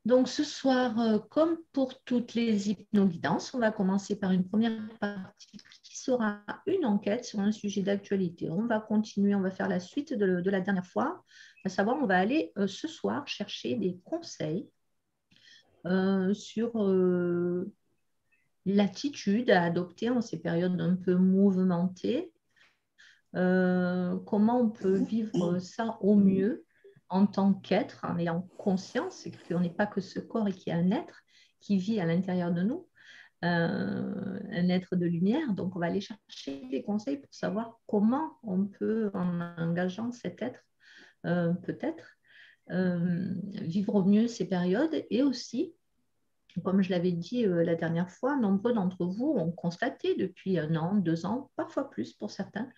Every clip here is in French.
Donc ce soir, comme pour toutes les hypnoguidances, on va commencer par une première partie qui sera une enquête sur un sujet d'actualité. On va continuer, on va faire la suite de la dernière fois, à savoir, on va aller ce soir chercher des conseils sur l'attitude à adopter en ces périodes un peu mouvementées. Comment on peut vivre ça au mieux en tant qu'être, en ayant conscience qu'on n'est pas que ce corps et qu'il y a un être qui vit à l'intérieur de nous, un être de lumière. Donc, on va aller chercher des conseils pour savoir comment on peut, en engageant cet être, peut-être, vivre au mieux ces périodes et aussi comme je l'avais dit la dernière fois, nombreux d'entre vous ont constaté depuis 1 an, 2 ans, parfois plus pour certains,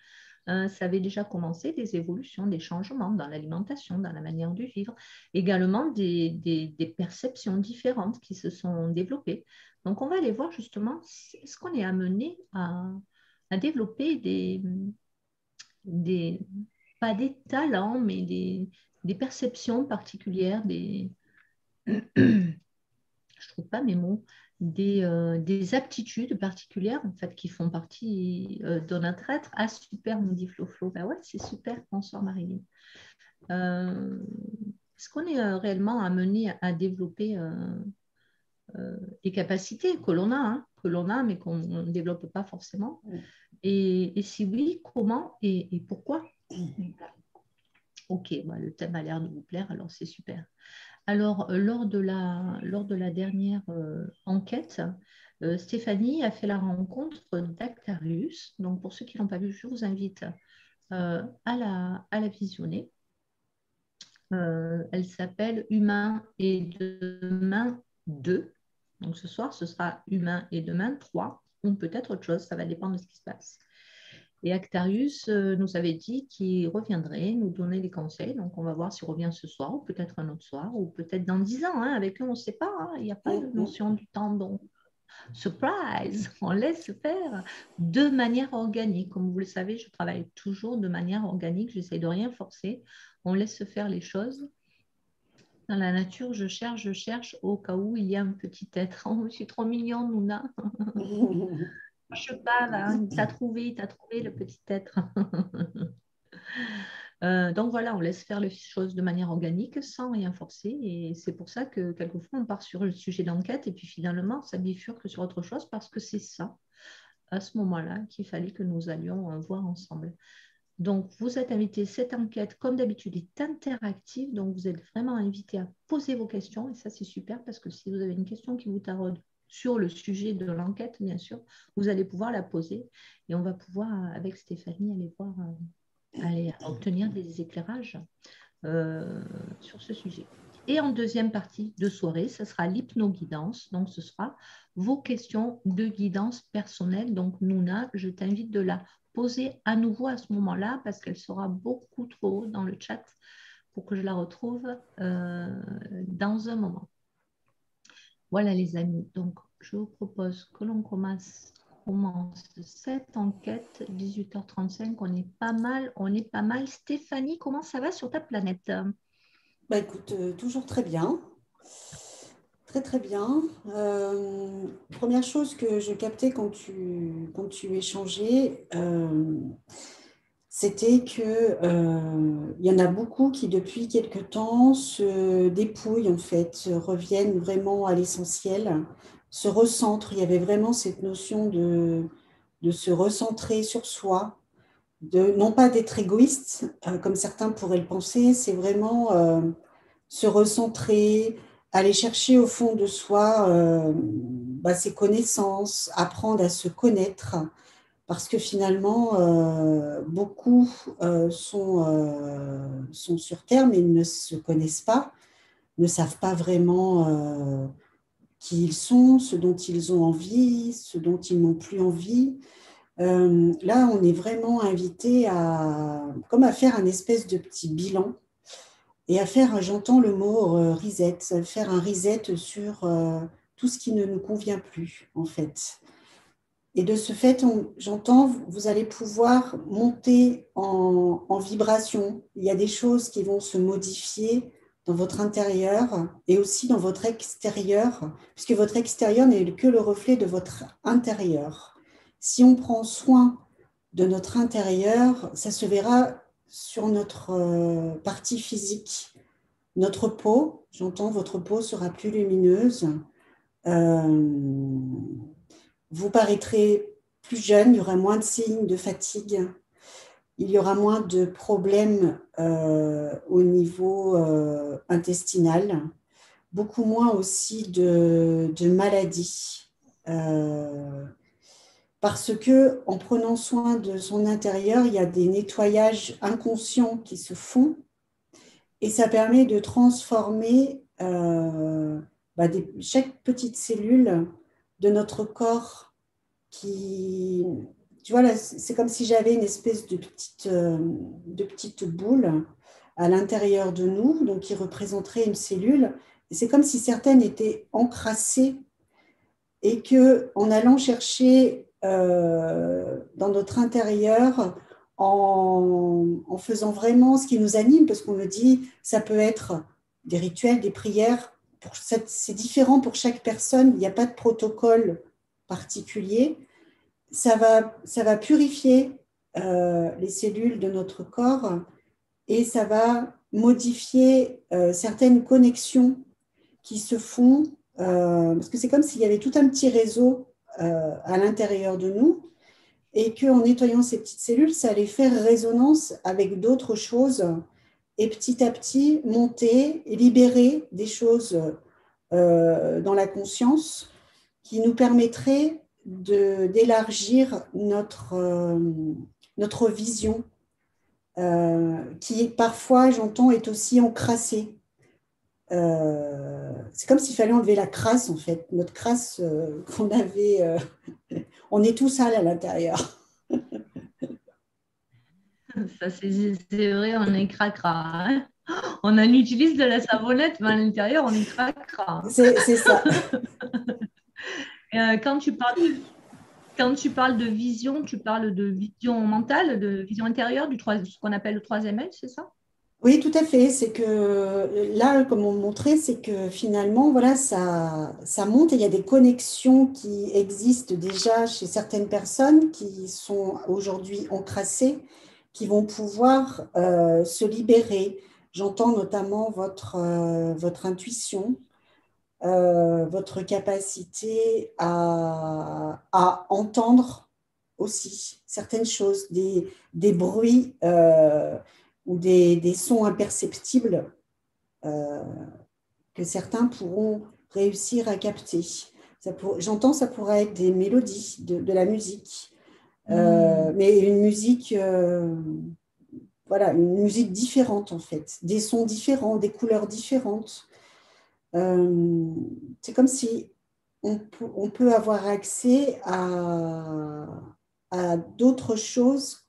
ça avait déjà commencé des évolutions, des changements dans l'alimentation, dans la manière de vivre, également des perceptions différentes qui se sont développées. Donc, on va aller voir justement, est-ce qu'on est amené à développer des, pas des talents, mais des perceptions particulières, je trouve pas mes mots, des aptitudes particulières en fait qui font partie de notre être. Ah super, me dit Flo Flo. Ben ouais, c'est super. Bonsoir Marilyn. Est-ce qu'on est réellement amené à développer des capacités que l'on a, mais qu'on ne développe pas forcément? Et si oui, comment et pourquoi? Ok, bah, le thème a l'air de vous plaire, alors c'est super. Alors, lors de la dernière enquête, Stéphanie a fait la rencontre d'Actarius. Donc, pour ceux qui ne l'ont pas vu, je vous invite à la visionner. Elle s'appelle Humain et demain 2. Donc, ce soir, ce sera Humain et demain 3, ou peut-être autre chose, ça va dépendre de ce qui se passe. Et Actarius nous avait dit qu'il reviendrait nous donner des conseils. Donc, on va voir s'il revient ce soir, ou peut-être un autre soir, ou peut-être dans 10 ans. Hein. Avec eux, on ne sait pas. Hein. Il n'y a pas de notion du temps. Donc, surprise, on laisse faire de manière organique. Comme vous le savez, je travaille toujours de manière organique. J'essaie de rien forcer. On laisse faire les choses. Dans la nature, je cherche au cas où il y a un petit être. Oh, je suis trop mignon, Nouna. Je pas là, il t'a trouvé le petit être. Donc voilà, on laisse faire les choses de manière organique sans rien forcer. Et c'est pour ça que quelquefois on part sur le sujet d'enquête et puis finalement ça bifurque sur autre chose parce que c'est ça, à ce moment-là, qu'il fallait que nous allions voir ensemble. Donc vous êtes invité, cette enquête, comme d'habitude, est interactive. Donc vous êtes vraiment invité à poser vos questions. Et ça, c'est super parce que si vous avez une question qui vous taraude sur le sujet de l'enquête, bien sûr, vous allez pouvoir la poser. Et on va pouvoir, avec Stéphanie, aller voir, aller obtenir des éclairages sur ce sujet. Et en deuxième partie de soirée, ce sera l'hypnoguidance. Donc, ce sera vos questions de guidance personnelle. Donc, Nouna, je t'invite de la poser à nouveau à ce moment-là parce qu'elle sera beaucoup trop haut dans le chat pour que je la retrouve dans un moment. Voilà les amis. Donc, je vous propose que l'on commence cette enquête, 18h35, on est pas mal. Stéphanie, comment ça va sur ta planète? Bah écoute, toujours très bien. Très très bien. Première chose que je captais quand tu échangeais, c'était que il y en a beaucoup qui depuis quelque temps se dépouillent en fait, reviennent vraiment à l'essentiel, se recentrent. Il y avait vraiment cette notion de se recentrer sur soi, de non pas d'être égoïste, comme certains pourraient le penser, c'est vraiment se recentrer, aller chercher au fond de soi ses connaissances, apprendre à se connaître, parce que finalement, beaucoup sont sur Terre, mais ne se connaissent pas, ne savent pas vraiment qui ils sont, ce dont ils ont envie, ce dont ils n'ont plus envie. Là, on est vraiment invité comme à faire un espèce de petit bilan et à faire, j'entends le mot reset, faire un reset sur tout ce qui ne nous convient plus, en fait. Et de ce fait, j'entends, vous allez pouvoir monter en vibration. Il y a des choses qui vont se modifier dans votre intérieur et aussi dans votre extérieur, puisque votre extérieur n'est que le reflet de votre intérieur. Si on prend soin de notre intérieur, ça se verra sur notre partie physique. Notre peau, j'entends, votre peau sera plus lumineuse. Euh, vous paraîtrez plus jeune, il y aura moins de signes de fatigue, il y aura moins de problèmes au niveau intestinal, beaucoup moins aussi de maladies. Parce que en prenant soin de son intérieur, il y a des nettoyages inconscients qui se font et ça permet de transformer chaque petite cellule de notre corps qui, tu vois, là, c'est comme si j'avais une espèce de petite boule à l'intérieur de nous, donc qui représenterait une cellule. Et c'est comme si certaines étaient encrassées et que en allant chercher dans notre intérieur, en faisant vraiment ce qui nous anime, parce qu'on me dit, ça peut être des rituels, des prières, c'est différent pour chaque personne, il n'y a pas de protocole particulier, ça va purifier les cellules de notre corps et ça va modifier certaines connexions qui se font, parce que c'est comme s'il y avait tout un petit réseau à l'intérieur de nous et qu'en nettoyant ces petites cellules, ça allait faire résonance avec d'autres choses et petit à petit monter et libérer des choses dans la conscience qui nous permettraient d'élargir notre vision, qui parfois, j'entends, est aussi encrassée. C'est comme s'il fallait enlever la crasse, en fait. Notre crasse qu'on avait, on est tout sale à l'intérieur. Ça, c'est vrai, on est cracra, hein. On en utilise de la savonnette, mais à l'intérieur, on est cracra. C'est ça. Quand quand tu parles de vision, tu parles de vision mentale, de vision intérieure, ce qu'on appelle le troisième œil, c'est ça? Oui, tout à fait. C'est que là, comme on montrait, c'est que finalement, voilà, ça monte et il y a des connexions qui existent déjà chez certaines personnes qui sont aujourd'hui encrassées, qui vont pouvoir se libérer. J'entends notamment votre intuition, votre capacité à entendre aussi certaines choses, des bruits ou des sons imperceptibles euh, que certains pourront réussir à capter. J'entends, ça pourrait être des mélodies, de la musique, Hmm. mais une musique, voilà, une musique différente en fait, des sons différents, des couleurs différentes. Euh, c'est comme si on peut avoir accès à d'autres choses.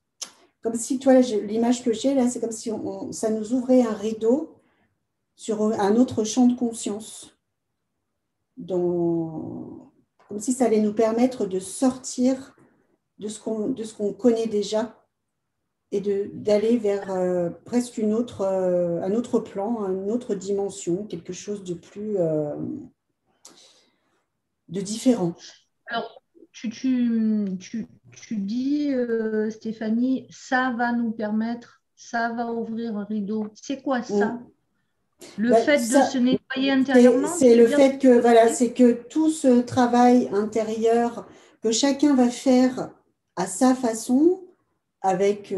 Comme si, toi, l'image que j'ai là, c'est comme si ça nous ouvrait un rideau sur un autre champ de conscience. Comme si ça allait nous permettre de sortir de ce qu'on connaît déjà et d'aller vers presque un autre plan, une autre dimension, quelque chose de différent. Alors, tu dis, Stéphanie, ça va nous permettre, ça va ouvrir un rideau. C'est quoi ça? Mm. Le Ben, fait de se nettoyer intérieurement, tu c'est veux le dire? fait que voilà, c'est que tout ce travail intérieur que chacun va faire à sa façon, avec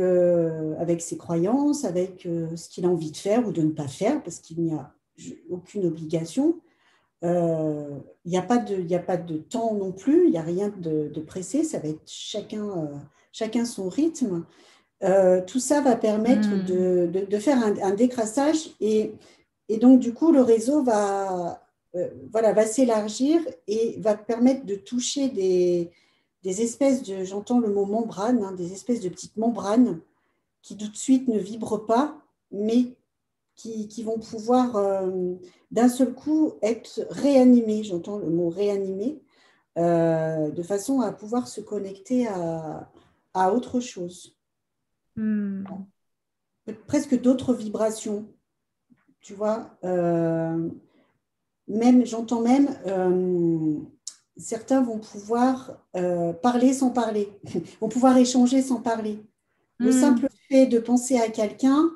ses croyances, avec ce qu'il a envie de faire ou de ne pas faire, parce qu'il n'y a aucune obligation. Il n'y a pas il y a pas de temps non plus, il n'y a rien de pressé, ça va être chacun son rythme. Tout ça va permettre Hmm. de faire un décrassage et donc du coup le réseau voilà, va s'élargir et va permettre de toucher des espèces j'entends le mot membrane, hein, des espèces de petites membranes qui tout de suite ne vibrent pas, mais qui vont pouvoir d'un seul coup être réanimées, j'entends le mot réanimé, de façon à pouvoir se connecter à autre chose, Hmm. presque d'autres vibrations. tu vois. Même, j'entends même, certains vont pouvoir parler sans parler, vont pouvoir échanger sans parler. Le simple fait de penser à quelqu'un,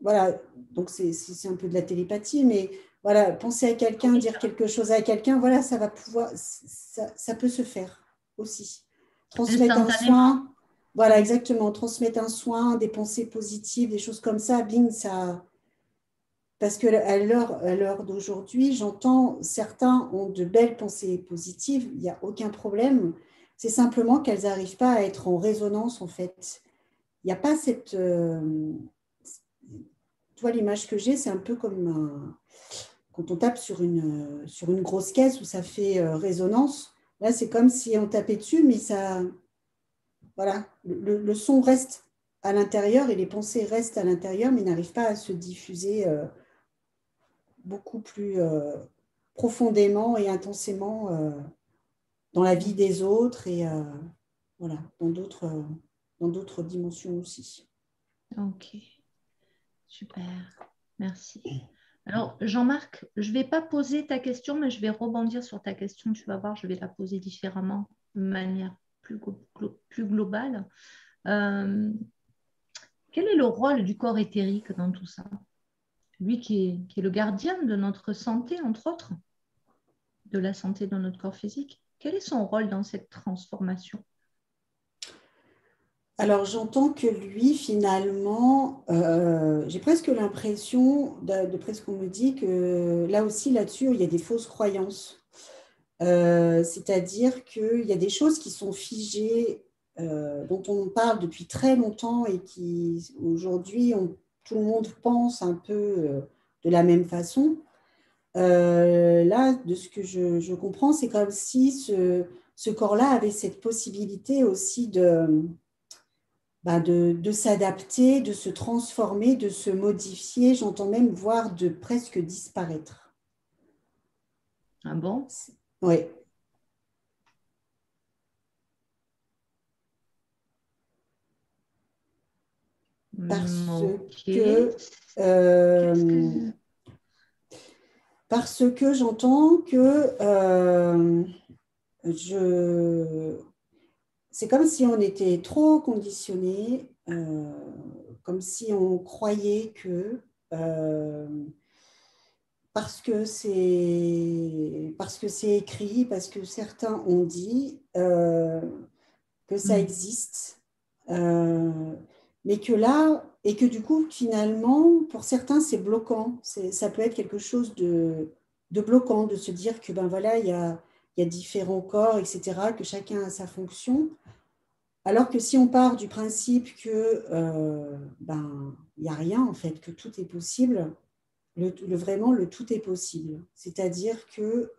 voilà, donc c'est un peu de la télépathie, mais voilà, penser à quelqu'un, dire quelque chose à quelqu'un, voilà, ça va pouvoir, ça peut se faire aussi. Transmettre un Instantanément. soin, voilà, exactement, transmettre un soin, des pensées positives, des choses comme ça, bing, ça. Parce à l'heure d'aujourd'hui, j'entends certains ont de belles pensées positives, il n'y a aucun problème. C'est simplement qu'elles n'arrivent pas à être en résonance, en fait. Il n'y a pas cette. Toi, l'image que j'ai, c'est un peu comme quand on tape sur une grosse caisse où ça fait résonance. Là, c'est comme si on tapait dessus, mais ça. Voilà, le son reste à l'intérieur et les pensées restent à l'intérieur, mais n'arrivent pas à se diffuser beaucoup plus profondément et intensément dans la vie des autres et voilà, dans d'autres dimensions aussi. Ok, super, merci. Alors, Jean-Marc, je ne vais pas poser ta question, mais je vais rebondir sur ta question. Tu vas voir, je vais la poser différemment, de manière plus globale. Quel est le rôle du corps éthérique dans tout ça? Lui qui est le gardien de notre santé, entre autres, de la santé de notre corps physique. Quel est son rôle dans cette transformation? Alors j'entends que lui, finalement, j'ai presque l'impression, d'après ce qu'on me dit, que là aussi, là-dessus, il y a des fausses croyances. C'est-à-dire qu'il y a des choses qui sont figées, dont on parle depuis très longtemps et qui, aujourd'hui, tout le monde pense un peu de la même façon. Là, de ce que je comprends, c'est comme si ce corps-là avait cette possibilité aussi de s'adapter, de se transformer, de se modifier, j'entends même voir de presque disparaître. Ah bon? Oui. Parce Ok. que, Qu'est-ce euh, que... parce que j'entends que je, c'est comme si on était trop conditionné, comme si on croyait que euh, parce que c'est écrit, parce que certains ont dit que ça existe, euh, mais que là, et que du coup, finalement, pour certains, c'est bloquant. Ça peut être quelque chose de bloquant, de se dire que ben voilà, il y a différents corps, etc., que chacun a sa fonction. Alors que si on part du principe que ben il n'y a rien en fait, que tout est possible, vraiment le tout est possible. C'est-à-dire que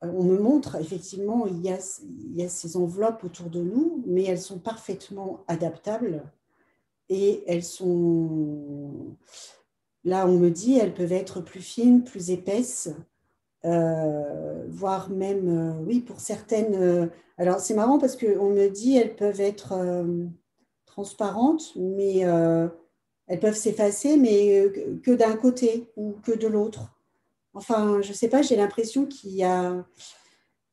on me montre effectivement il y a ces enveloppes autour de nous, mais elles sont parfaitement adaptables et elles sont là on me dit elles peuvent être plus fines, plus épaisses, voire même, oui, pour certaines. Alors, c'est marrant parce qu'on me dit elles peuvent être transparentes, mais elles peuvent s'effacer, mais que d'un côté ou que de l'autre. Enfin, je ne sais pas, j'ai l'impression qu'il y a,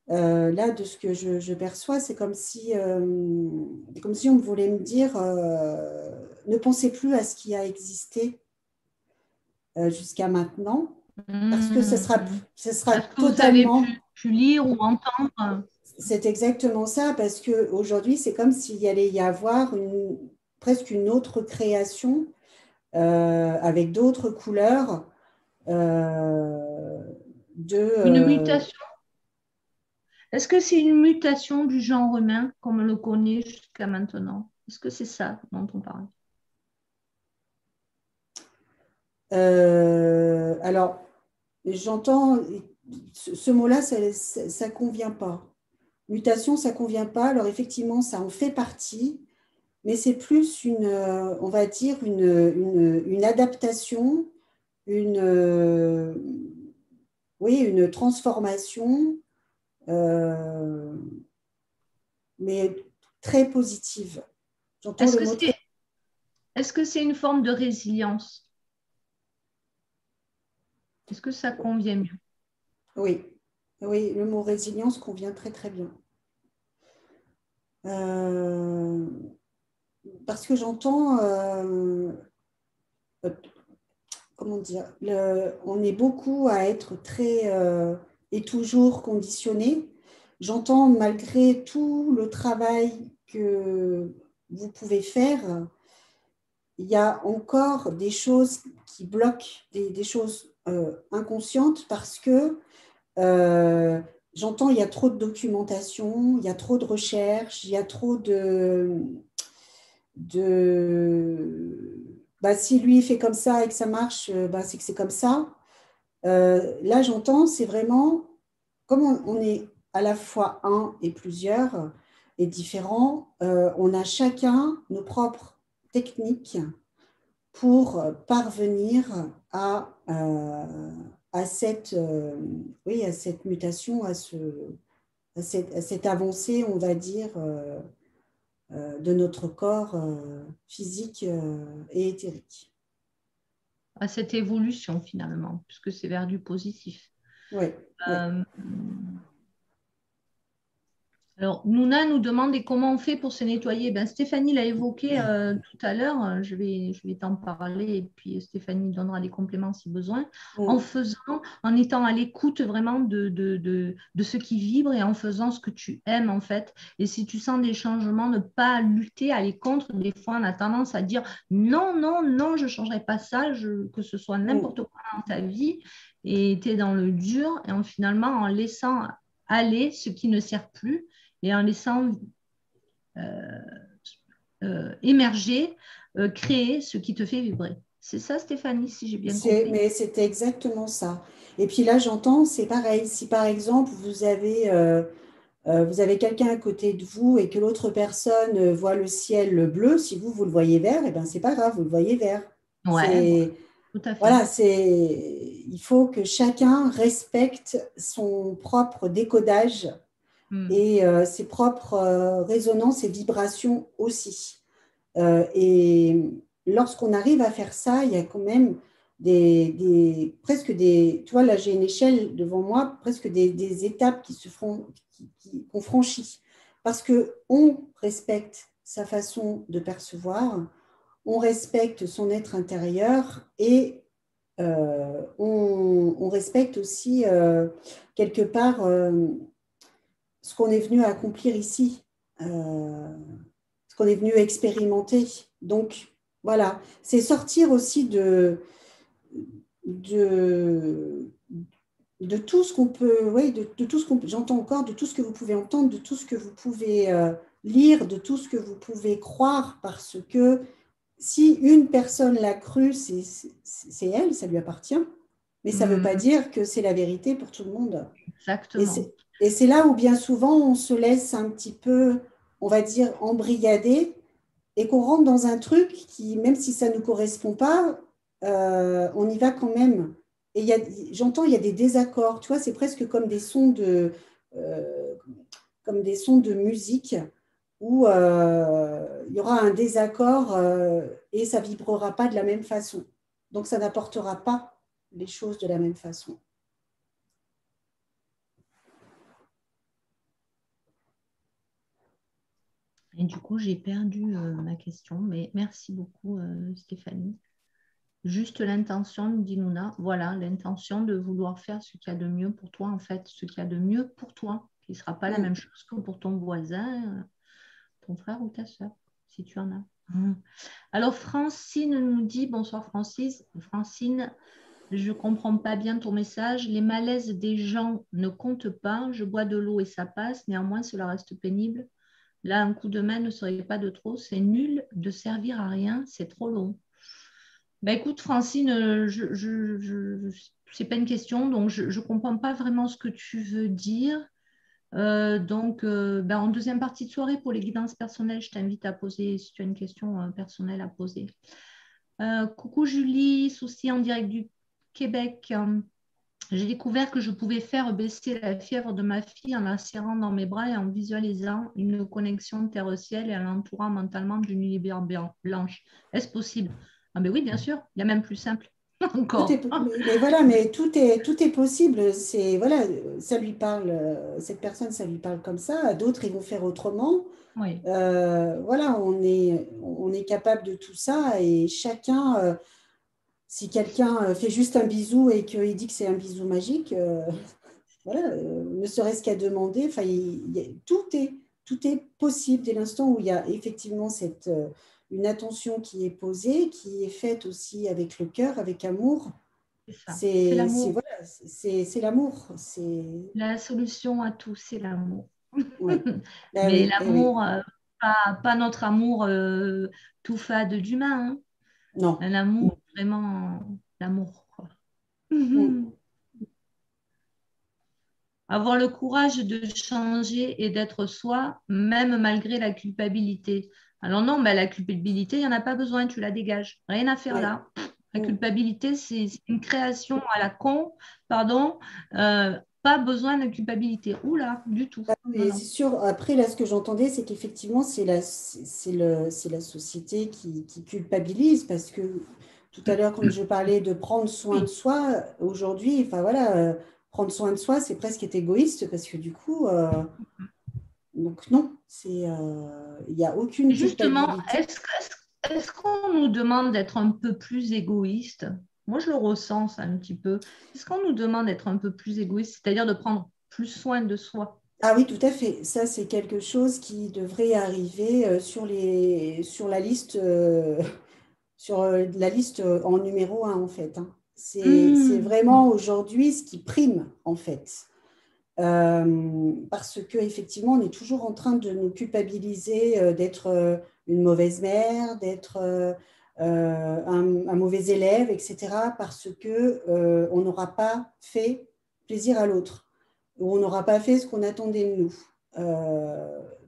là, de ce que je perçois, c'est comme si on voulait me dire ne pensez plus à ce qui a existé jusqu'à maintenant, parce que ce sera Est-ce que vous avez totalement. pu lire ou entendre? C'est exactement ça, parce qu'aujourd'hui, c'est comme s'il y allait y avoir presque une autre création avec d'autres couleurs euh, de... Une mutation? Est-ce que c'est une mutation du genre humain comme on le connaît jusqu'à maintenant? Est-ce que c'est ça dont on parle? alors, j'entends ce mot-là, ça ne convient pas. Mutation, ça ne convient pas. Alors, effectivement, ça en fait partie, mais c'est plus on va dire, une adaptation, une, oui, une transformation, euh, mais très positive. J'entends Est-ce le que mot très... c'est Est-ce que c'est une forme de résilience? Est-ce que ça convient mieux? Oui, oui, le mot résilience convient très très bien. Euh, Parce que j'entends, comment dire, on est beaucoup à être très et toujours conditionné. J'entends malgré tout le travail que vous pouvez faire, il y a encore des choses qui bloquent, des choses inconscientes parce que euh, j'entends il y a trop de documentation, il y a trop de recherches, il y a trop bah, si lui fait comme ça et que ça marche, bah, c'est que c'est comme ça. Là, j'entends, c'est vraiment, comme on est à la fois un et plusieurs et différents, on a chacun nos propres techniques pour parvenir à cette, oui, à cette mutation, à cette avancée, on va dire, de notre corps physique et éthérique. À cette évolution finalement, puisque c'est vers du positif. Oui, oui. Euh, Alors, Nouna nous demande et comment on fait pour se nettoyer. Ben, Stéphanie l'a évoqué tout à l'heure. Je vais t'en parler et puis Stéphanie donnera des compléments si besoin. En Mm, faisant, en étant à l'écoute vraiment de ce qui vibre et en faisant ce que tu aimes en fait. Et si tu sens des changements, ne pas lutter, aller contre. Des fois, on a tendance à dire non, non, non, je ne changerai pas ça, que ce soit mm. n'importe quoi dans ta vie. Et tu es dans le dur et finalement, en laissant aller ce qui ne sert plus et en laissant euh, émerger, créer ce qui te fait vibrer. C'est ça, Stéphanie, si j'ai bien compris. Mais c'était exactement ça. Et puis là, j'entends, c'est pareil. Si par exemple, vous avez quelqu'un à côté de vous et que l'autre personne voit le ciel bleu, si vous, vous le voyez vert, eh ben, c'est pas grave, vous le voyez vert. Ouais, voilà, C'est, tout à fait. voilà, il faut que chacun respecte son propre décodage Mm. et ses propres résonances et vibrations aussi. Et lorsqu'on arrive à faire ça, il y a quand même presque des, tu vois, là j'ai une échelle devant moi, presque des étapes qu'on franchit. Parce qu'on respecte sa façon de percevoir, on respecte son être intérieur et on respecte aussi quelque part ce qu'on est venu accomplir ici. Ce qu'on est venu expérimenter. Donc, voilà, c'est sortir aussi de, de tout ce qu'on peut, oui, de tout ce qu'on j'entends encore, de tout ce que vous pouvez entendre, de tout ce que vous pouvez lire, de tout ce que vous pouvez croire, parce que si une personne l'a cru, c'est elle, ça lui appartient. Mais ça ne veut pas Mm, dire que c'est la vérité pour tout le monde. exactement. Et c'est là où bien souvent on se laisse un petit peu, on va dire, embrigader et qu'on rentre dans un truc qui, même si ça ne nous correspond pas, on y va quand même. Et j'entends, il y a des désaccords, tu vois, c'est presque euh, comme des sons de musique où il y aura un désaccord et ça vibrera pas de la même façon. Donc ça n'apportera pas les choses de la même façon. Et du coup, j'ai perdu ma question, mais merci beaucoup, Stéphanie. Juste l'intention, dit Nouna, voilà, l'intention de vouloir faire ce qu'il y a de mieux pour toi, en fait, ce qu'il y a de mieux pour toi, qui ne sera pas la Mm. même chose que pour ton voisin, ton frère ou ta soeur, si tu en as. Mhm. Alors, Francine nous dit, bonsoir Francis, Francine, je ne comprends pas bien ton message. Les malaises des gens ne comptent pas. Je bois de l'eau et ça passe. Néanmoins, cela reste pénible. Là, un coup de main ne serait pas de trop. C'est nul de servir à rien. C'est trop long. Ben, écoute, Francine, c'est pas une question, donc je ne comprends pas vraiment ce que tu veux dire. En deuxième partie de soirée, pour les guidances personnelles, je t'invite à poser, si tu as une question personnelle à poser. Coucou Julie, souci en direct du Québec. J'ai découvert que je pouvais faire baisser la fièvre de ma fille en la serrant dans mes bras et en visualisant une connexion terre-ciel et en l'entourant mentalement d'une lumière blanche. Est-ce possible? Ah ben oui, bien sûr. Il y a même plus simple Tout est, encore. mais voilà, mais tout est possible. C'est, voilà, ça lui parle, cette personne, ça lui parle comme ça. À d'autres, ils vont faire autrement. Oui, Voilà, on est capable de tout ça et chacun, si quelqu'un fait juste un bisou et qu'il dit que c'est un bisou magique, voilà, ne serait-ce qu'à demander, enfin, tout est possible dès l'instant où il y a effectivement une attention qui est posée, qui est faite aussi avec le cœur, avec amour. c'est ça. C'est l'amour. Voilà, c'est l'amour. La solution à tout, c'est l'amour. Ouais. Ben Mais oui, eh oui. l'amour, pas notre amour tout fade d'humain, hein. Non. Un amour, vraiment, l'amour, quoi. Mm. Avoir le courage de changer et d'être soi, même malgré la culpabilité. Alors non, la culpabilité, il n'y en a pas besoin, tu la dégages. Rien à faire Ouais. là. La Mm. culpabilité, c'est une création à la con, pardon. Pas besoin de culpabilité. Oula, du tout. Ah, Non, mais c'est non. sûr, après, là, ce que j'entendais, c'est qu'effectivement, c'est la société qui culpabilise parce que tout à l'heure, quand je parlais de prendre soin de Oui. soi, aujourd'hui, enfin voilà, prendre soin de soi, c'est presque être égoïste parce que du coup, donc non, il n'y a aucune Et justement, culpabilité. est-ce qu'on nous demande d'être un peu plus égoïste? Moi, je le ressens ça un petit peu. Est-ce qu'on nous demande d'être un peu plus égoïste, c'est-à-dire de prendre plus soin de soi? Ah oui, tout à fait. Ça, c'est quelque chose qui devrait arriver sur la liste, la liste en numéro un, en fait, hein. C'est Hmm. vraiment aujourd'hui ce qui prime, en fait. Parce que effectivement, on est toujours en train de nous culpabiliser d'être une mauvaise mère, d'être un mauvais élève, etc. Parce que on n'aura pas fait plaisir à l'autre ou on n'aura pas fait ce qu'on attendait de nous.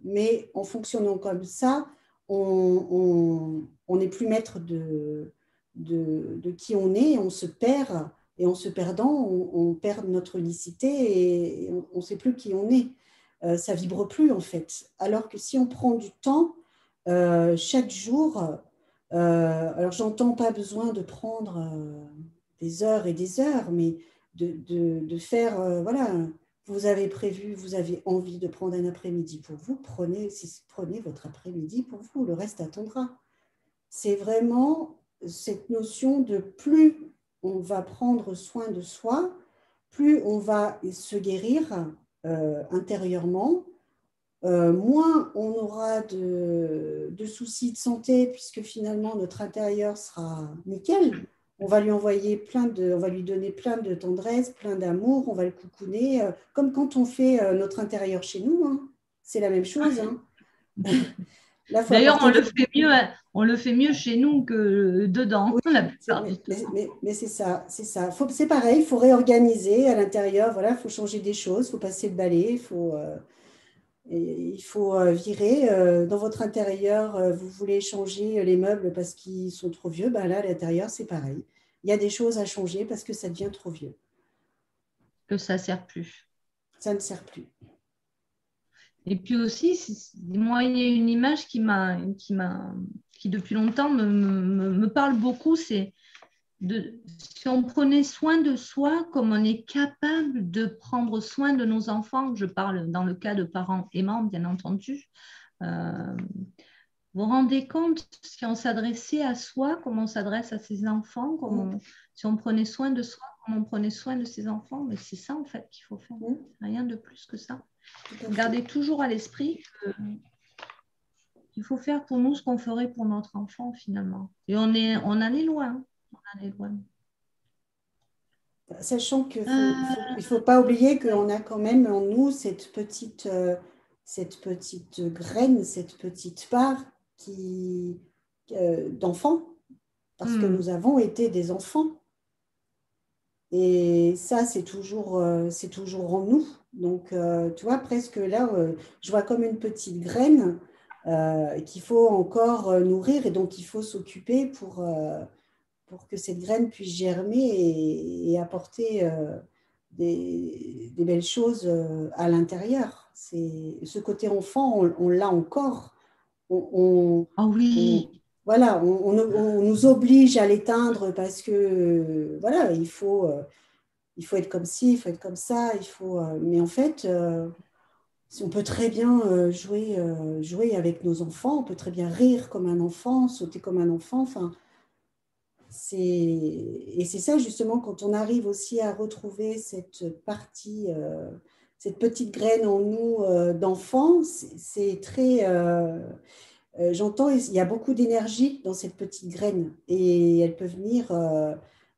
Mais en fonctionnant comme ça, on n'est plus maître de qui on est, on se perd et en se perdant, on perd notre unicité et on ne sait plus qui on est. Ça vibre plus en fait. Alors que si on prend du temps chaque jour, alors j'entends pas besoin de prendre des heures et des heures, mais de faire, voilà, vous avez prévu, vous avez envie de prendre un après-midi pour vous, prenez votre après-midi pour vous, le reste attendra. C'est vraiment cette notion de plus on va prendre soin de soi, plus on va se guérir intérieurement, moins on aura de soucis de santé, puisque finalement notre intérieur sera nickel. On va lui donner plein de tendresse, plein d'amour, on va le coucouner, comme quand on fait notre intérieur chez nous, hein. C'est la même chose, hein. Là, il faut D'ailleurs, apporter des. on le fait mieux chez nous que dedans, Oui, la plupart du temps. mais c'est ça, c'est ça. C'est pareil, il faut réorganiser à l'intérieur, voilà, il faut changer des choses, il faut passer le balai, il faut virer. Dans votre intérieur, vous voulez changer les meubles parce qu'ils sont trop vieux, ben là, à l'intérieur, c'est pareil. Il y a des choses à changer parce que ça devient trop vieux. Que ça ne sert plus. Ça ne sert plus. Et puis aussi, moi, il y a une image qui depuis longtemps me parle beaucoup, c'est si on prenait soin de soi comme on est capable de prendre soin de nos enfants, je parle dans le cas de parents aimants, bien entendu. Euh, vous vous rendez compte si on s'adressait à soi comme on s'adresse à ses enfants, Mm, si on prenait soin de soi comme on prenait soin de ses enfants, mais c'est ça en fait qu'il faut faire, mm, rien de plus que ça. tout à fait. Gardez toujours à l'esprit qu'il faut faire pour nous ce qu'on ferait pour notre enfant finalement. Et on en est loin. On en est loin. Sachant qu'il Euh, il faut pas oublier ouais. qu'on a quand même en nous cette petite graine, cette petite part d'enfant, parce que Hmm. nous avons été des enfants. Et ça, c'est toujours en nous. Donc, tu vois, presque là, je vois comme une petite graine qu'il faut encore nourrir et dont il faut s'occuper pour que cette graine puisse germer et apporter des belles choses à l'intérieur. Ce côté enfant, on l'a encore. Ah On- oui. voilà, on nous oblige à l'éteindre parce que voilà, il faut être comme ci, il faut être comme ça, mais en fait, on peut très bien jouer avec nos enfants, on peut très bien rire comme un enfant, sauter comme un enfant. Enfin, et c'est ça justement quand on arrive aussi à retrouver cette partie, cette petite graine en nous d'enfant, c'est très. J'entends, il y a beaucoup d'énergie dans cette petite graine et elle peut venir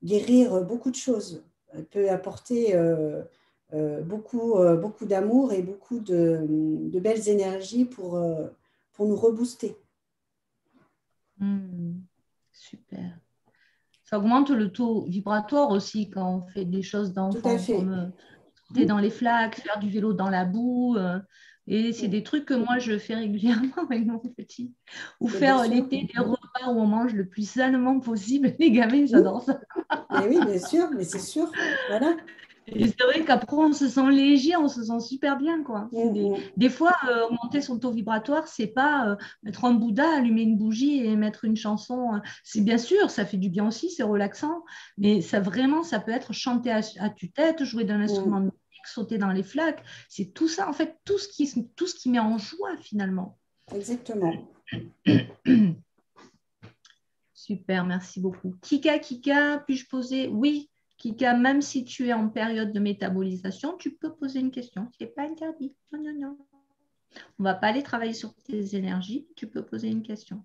guérir beaucoup de choses. Elle peut apporter beaucoup d'amour et beaucoup de belles énergies pour nous rebooster. Hmm, super. Ça augmente le taux vibratoire aussi quand on fait des choses Tout à d'enfant, comme fait. sauter Mm, dans les flaques, faire du vélo dans la boue. Et c'est mm. des trucs que moi, je fais régulièrement avec mon petit. Ou Mais bien faire sûr. l'été des repas où on mange le plus sainement possible. Les gamins, ils Mm. adorent ça. Mais oui, bien sûr, mais c'est sûr. Voilà. Et c'est vrai qu'après, on se sent léger, on se sent super bien, quoi. Mm, mm. Des fois, augmenter son taux vibratoire, c'est pas mettre un Bouddha, allumer une bougie et mettre une chanson. C'est bien sûr, ça fait du bien aussi, c'est relaxant, mais ça vraiment, ça peut être chanter à tue-tête, jouer d'un instrument Mm. de musique, sauter dans les flaques. C'est tout ça, en fait, tout ce qui met en joie, finalement. Exactement. Super, merci beaucoup. Kika, puis-je poser? Oui, Kika, même si tu es en période de métabolisation, tu peux poser une question. Ce n'est pas interdit. Non, non, non. On ne va pas aller travailler sur tes énergies. Tu peux poser une question.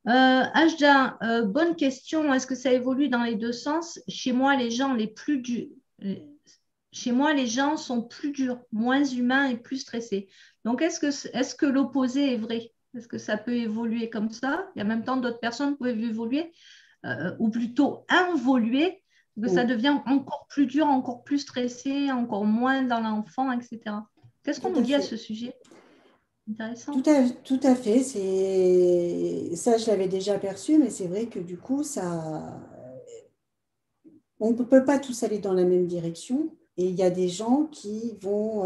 Ajda, bonne question. Est-ce que ça évolue dans les deux sens? Chez moi, les gens les plus durs. Chez moi, les gens sont plus durs, moins humains et plus stressés. Donc, est-ce que l'opposé est vrai? Est-ce que ça peut évoluer comme ça? Et en même temps, d'autres personnes peuvent évoluer, ou plutôt involuer, que ça Mm. devient encore plus dur, encore plus stressé, encore moins dans l'enfant, etc. Qu'est-ce qu'on Tout nous à dit à fait. ce sujet? Tout Intéressant. à, tout à fait. Ça, je l'avais déjà perçu, mais c'est vrai que du coup, on ne peut pas tous aller dans la même direction. Et il y a des gens qui vont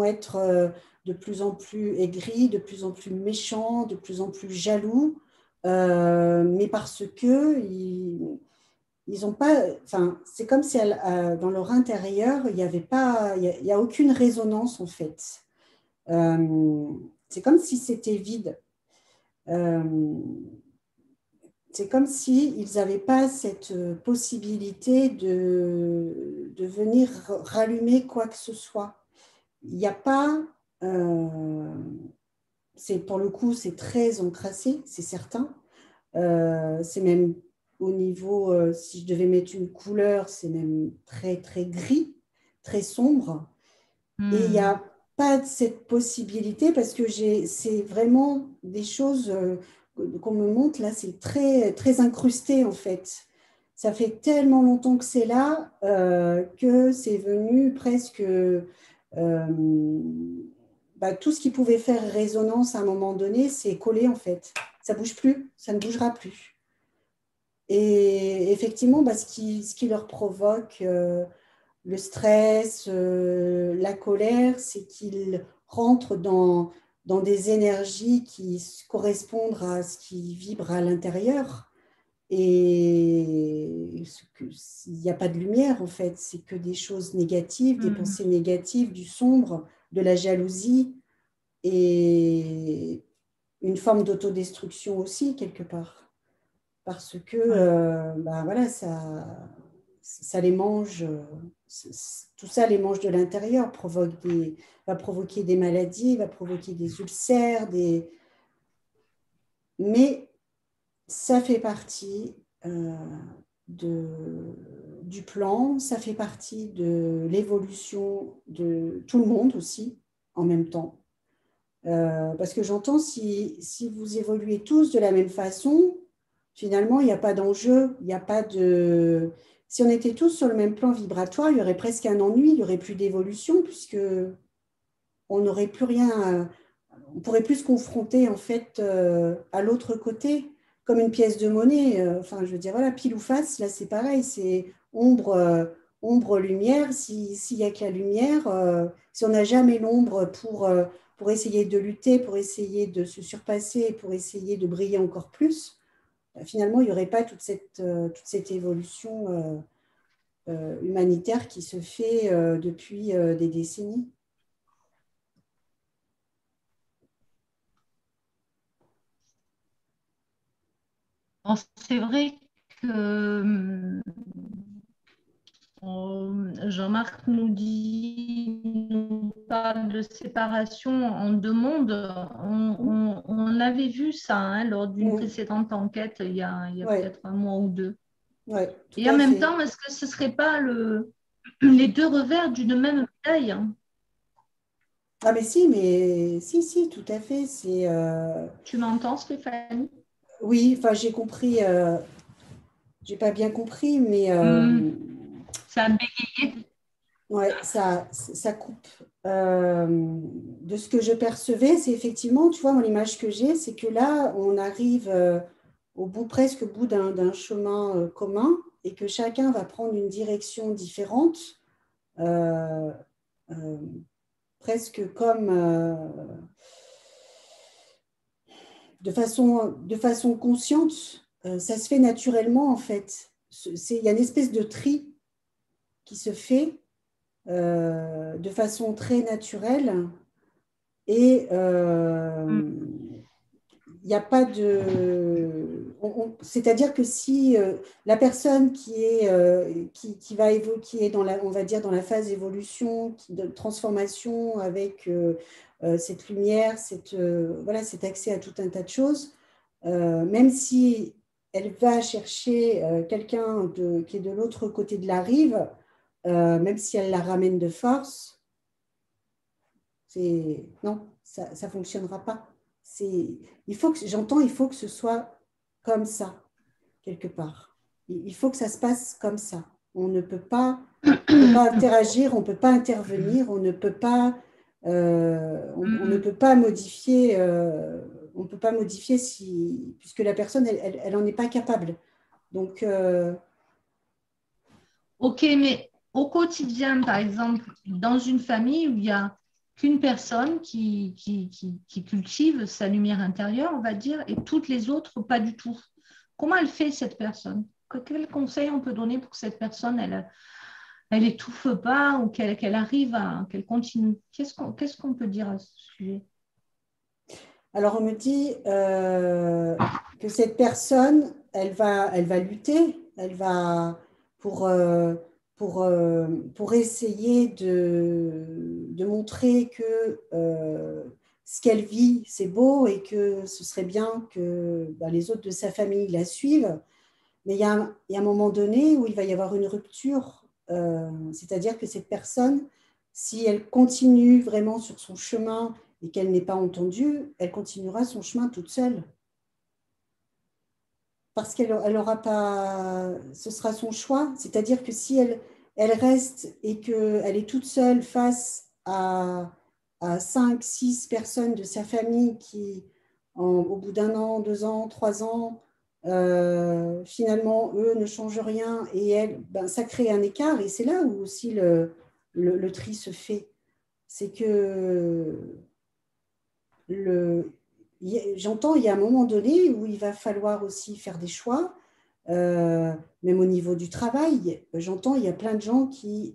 être de plus en plus aigris, de plus en plus méchants, de plus en plus jaloux, mais parce que ils ont pas, enfin, c'est comme si dans leur intérieur, il n'y avait pas, il y a aucune résonance en fait. Euh, c'est comme si c'était vide. Euh, c'est comme s'ils n'avaient pas cette possibilité de venir rallumer quoi que ce soit. Il n'y a pas, euh, pour le coup, c'est très encrassé, c'est certain. C'est même au niveau, si je devais mettre une couleur, c'est même très, très gris, très sombre. Et il n'y Hmm. a pas cette possibilité parce que c'est vraiment des choses qu'on me montre là, c'est très, très incrusté en fait. Ça fait tellement longtemps que c'est là que c'est venu presque tout ce qui pouvait faire résonance à un moment donné, c'est collé en fait. Ça bouge plus, ça ne bougera plus. Et effectivement, ce qui leur provoque le stress, la colère, c'est qu'ils rentrent dans des énergies qui correspondent à ce qui vibre à l'intérieur. Et il n'y a pas de lumière, en fait, c'est que des choses négatives, des Hmm. pensées négatives, du sombre, de la jalousie et une forme d'autodestruction aussi, quelque part. Parce que Ouais. voilà, ça les mange, tout ça les mange de l'intérieur, va provoquer des maladies, va provoquer des ulcères, mais ça fait partie de, du plan, ça fait partie de l'évolution de tout le monde aussi en même temps. Parce que j'entends, si vous évoluez tous de la même façon, finalement, il n'y a pas d'enjeu, il n'y a pas de... Si on était tous sur le même plan vibratoire, il y aurait presque un ennui, il n'y aurait plus d'évolution, puisque on n'aurait plus rien, on pourrait plus se confronter en fait à l'autre côté, comme une pièce de monnaie. Enfin, je veux dire, voilà, pile ou face, là c'est pareil, c'est ombre-lumière, s'il n'y a que la lumière, si on n'a jamais l'ombre pour essayer de lutter, pour essayer de se surpasser, pour essayer de briller encore plus, finalement, il n'y aurait pas toute cette évolution humanitaire qui se fait depuis des décennies. Bon, c'est vrai que Jean-Marc nous parle de séparation en deux mondes. On avait vu ça hein, lors d'une Mmh. précédente enquête il y a Ouais, peut-être un mois ou deux. ouais, tout Et en à même fait. temps, est-ce que ce ne serait pas les deux revers d'une même médaille hein? Ah mais si, tout à fait. Tu m'entends, Stéphanie? Oui, enfin j'ai compris, j'ai pas bien compris, mais Ça a bégayé. ouais, ça coupe. De ce que je percevais, c'est effectivement, tu vois, mon image que j'ai, c'est que là, on arrive presque au bout d'un chemin commun et que chacun va prendre une direction différente, euh, euh, presque comme de façon consciente. Ça se fait naturellement, en fait. Il y a une espèce de tri qui se fait de façon très naturelle. Et il n'y a pas de... c'est-à-dire que si la personne qui va qui est dans la, on va dire, dans la phase d'évolution, de transformation avec cette lumière, voilà, cet accès à tout un tas de choses, même si elle va chercher quelqu'un qui est de l'autre côté de la rive, même si elle la ramène de force, non, ça ne fonctionnera pas. J'entends, il faut que ce soit comme ça, quelque part. Il faut que ça se passe comme ça. On peut pas interagir, on ne peut pas intervenir, on ne peut pas modifier, on peut pas modifier puisque la personne, elle en est pas capable. Donc, Ok, mais au quotidien, par exemple, dans une famille où il n'y a qu'une personne qui cultive sa lumière intérieure, on va dire, et toutes les autres, pas du tout. Comment elle fait cette personne? Quel conseil on peut donner pour que cette personne, elle étouffe pas ou qu'elle arrive qu'elle continue? Qu'est-ce qu'on peut dire à ce sujet? alors, on me dit que cette personne, elle va lutter, elle va pour, euh, pour essayer de montrer que ce qu'elle vit, c'est beau et que ce serait bien que bah, les autres de sa famille la suivent. Mais il y a un moment donné où il va y avoir une rupture, c'est-à-dire que cette personne, si elle continue vraiment sur son chemin et qu'elle n'est pas entendue, elle continuera son chemin toute seule. Parce qu'elle aura pas, ce sera son choix. C'est-à-dire que si elle reste et qu'elle est toute seule face à 5, 6 personnes de sa famille qui, au bout d'un an, 2 ans, 3 ans, finalement, eux ne changent rien et elle, ben, ça crée un écart. Et c'est là où aussi le tri se fait. C'est que j'entends, il y a un moment donné où il va falloir aussi faire des choix, même au niveau du travail. J'entends, il y a plein de gens qui,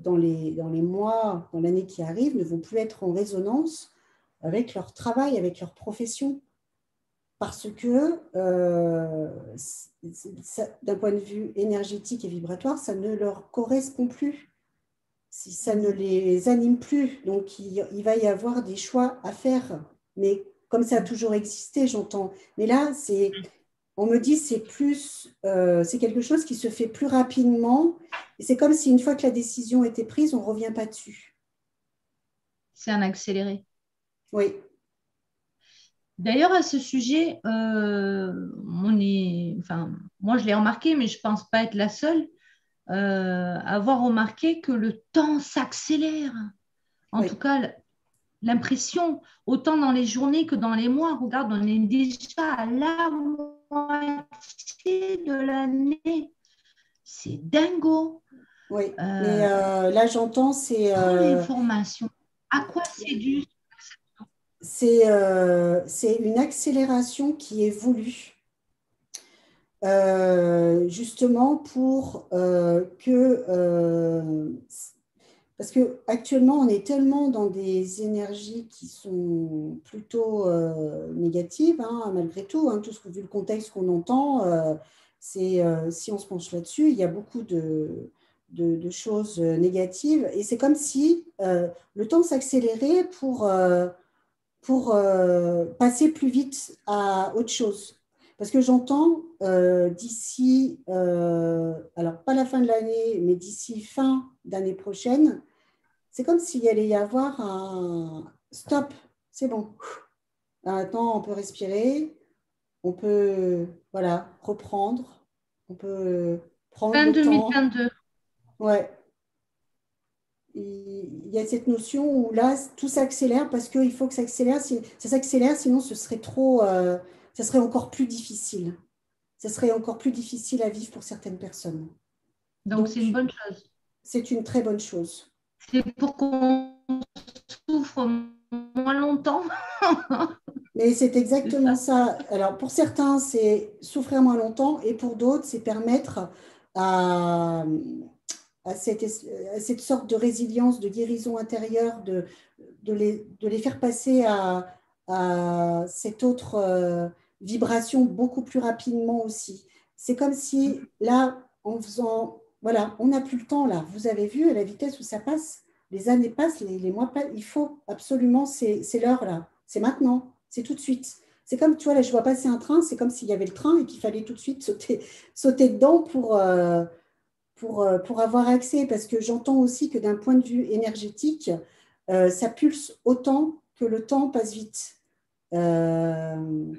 dans les mois, dans l'année qui arrive, ne vont plus être en résonance avec leur travail, avec leur profession. Parce que, d'un point de vue énergétique et vibratoire, ça ne leur correspond plus. Si ça ne les anime plus. Donc, il va y avoir des choix à faire. Mais comme ça a toujours existé, j'entends. Mais là, on me dit c'est quelque chose qui se fait plus rapidement. Et c'est comme si une fois que la décision était prise, on ne revient pas dessus. C'est un accéléré. Oui, D'ailleurs, à ce sujet, enfin, moi je l'ai remarqué, mais je ne pense pas être la seule. Avoir remarqué que le temps s'accélère. En oui, tout cas, l'impression, autant dans les journées que dans les mois. Regarde, on est déjà à la moitié de l'année. C'est dingo. Oui, mais Euh, là, j'entends, c'est Prends l'information. À quoi c'est dû? c'est une accélération qui est voulue, justement pour parce que actuellement, on est tellement dans des énergies qui sont plutôt négatives, hein, malgré tout, hein, vu le contexte qu'on entend, si on se penche là-dessus, il y a beaucoup de choses négatives. Et c'est comme si le temps s'accélérait pour passer plus vite à autre chose. Parce que j'entends d'ici, alors pas la fin de l'année, mais d'ici fin d'année prochaine, c'est comme s'il allait y avoir un stop, c'est bon. Maintenant, on peut respirer, on peut voilà, reprendre, on peut prendre Fin le temps. 2022. Ouais, il y a cette notion où là, tout s'accélère parce qu'il faut que ça accélère. Si, ça s'accélère, sinon ce serait trop, ça serait encore plus difficile. Ça serait encore plus difficile à vivre pour certaines personnes. Donc, c'est une Donc, bonne chose. c'est une très bonne chose. C'est pour qu'on souffre moins longtemps. Mais c'est C'est exactement ça. ça. Alors, pour certains, c'est souffrir moins longtemps et pour d'autres, c'est permettre à, à cette sorte de résilience, de guérison intérieure, de les faire passer à cette autre vibration beaucoup plus rapidement aussi. C'est comme si là, en faisant, voilà, on n'a plus le temps là. Vous avez vu à la vitesse où ça passe, les années passent, les mois passent, il faut absolument, c'est l'heure là, c'est maintenant, c'est tout de suite. C'est comme, tu vois, là, je vois passer un train, c'est comme s'il y avait le train et qu'il fallait tout de suite sauter dedans pour avoir accès, parce que j'entends aussi que d'un point de vue énergétique, ça pulse autant que le temps passe vite. Euh,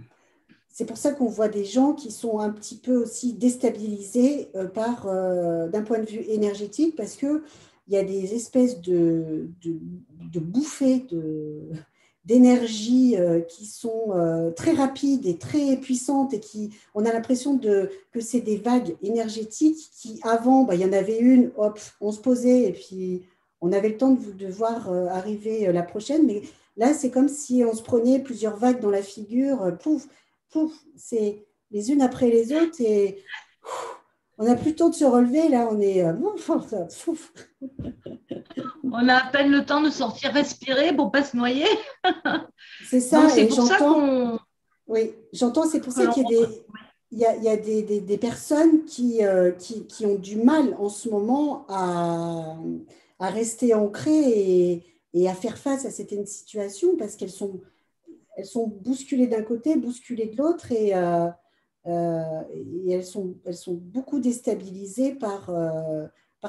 c'est pour ça qu'on voit des gens qui sont un petit peu aussi déstabilisés d'un point de vue énergétique, parce qu'il y a des espèces de bouffées d'énergie qui sont très rapides et très puissantes et on a l'impression que c'est des vagues énergétiques qui, avant, bah, il y en avait une, hop, on se posait et puis on avait le temps de voir arriver la prochaine, mais là, c'est comme si on se prenait plusieurs vagues dans la figure, pouf, pouf, c'est les unes après les autres et on n'a plus le temps de se relever, là, on est... pouf. On a à peine le temps de sortir respirer pour ne pas se noyer. C'est Donc, ça, c'est et pour ça j'entends... Oui, j'entends, c'est pour que ça l'on... qu'il y a il y a des personnes qui ont du mal en ce moment à rester ancrées et à faire face à certaines situations parce elles sont bousculées d'un côté, bousculées de l'autre et elles sont beaucoup déstabilisées par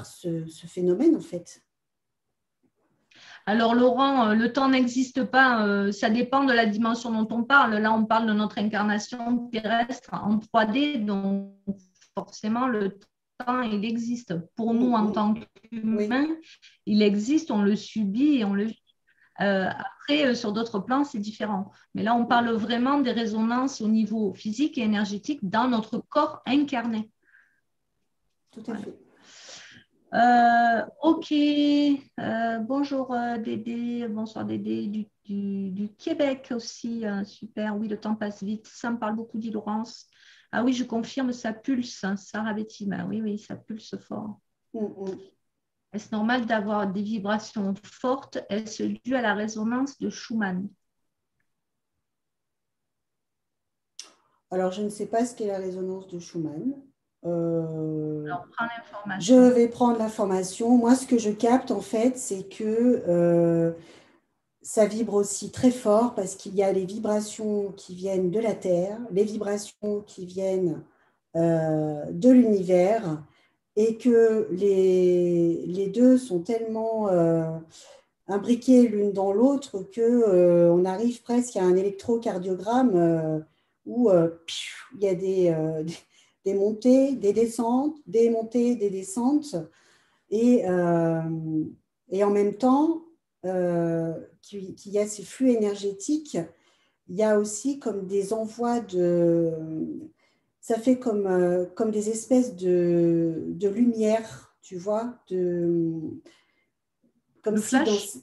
ce phénomène en fait. Alors, Laurent, le temps n'existe pas. Ça dépend de la dimension dont on parle. Là, on parle de notre incarnation terrestre en 3D. Donc, forcément, le temps, il existe. Pour nous, en tant Oui, qu'humains, il existe, on le subit et on le vit. Après, sur d'autres plans, c'est différent. Mais là, on parle vraiment des résonances au niveau physique et énergétique dans notre corps incarné. tout à Voilà. fait. Ok. Bonjour Dédé, bonsoir Dédé du Québec aussi. Super, oui, le temps passe vite. Ça me parle beaucoup, dit Laurence. Ah oui, je confirme, ça pulse, hein, Sarah Betty. Ben oui, oui, ça pulse fort. Mm, mm. Est-ce normal d'avoir des vibrations fortes? Est-ce dû à la résonance de Schumann? Alors, je ne sais pas ce qu'est la résonance de Schumann. Euh, Alors, prends je l'information. vais prendre l'information. Moi, ce que je capte, en fait, c'est que ça vibre aussi très fort parce qu'il y a les vibrations qui viennent de la Terre, les vibrations qui viennent de l'univers et que les deux sont tellement imbriqués l'une dans l'autre que on arrive presque à un électrocardiogramme où il y a des montées, des descentes, des montées, des descentes et, euh, et en même temps qu'il y a ces flux énergétiques, il y a aussi comme des envois ça fait comme des espèces de lumière tu vois, comme Le si flash.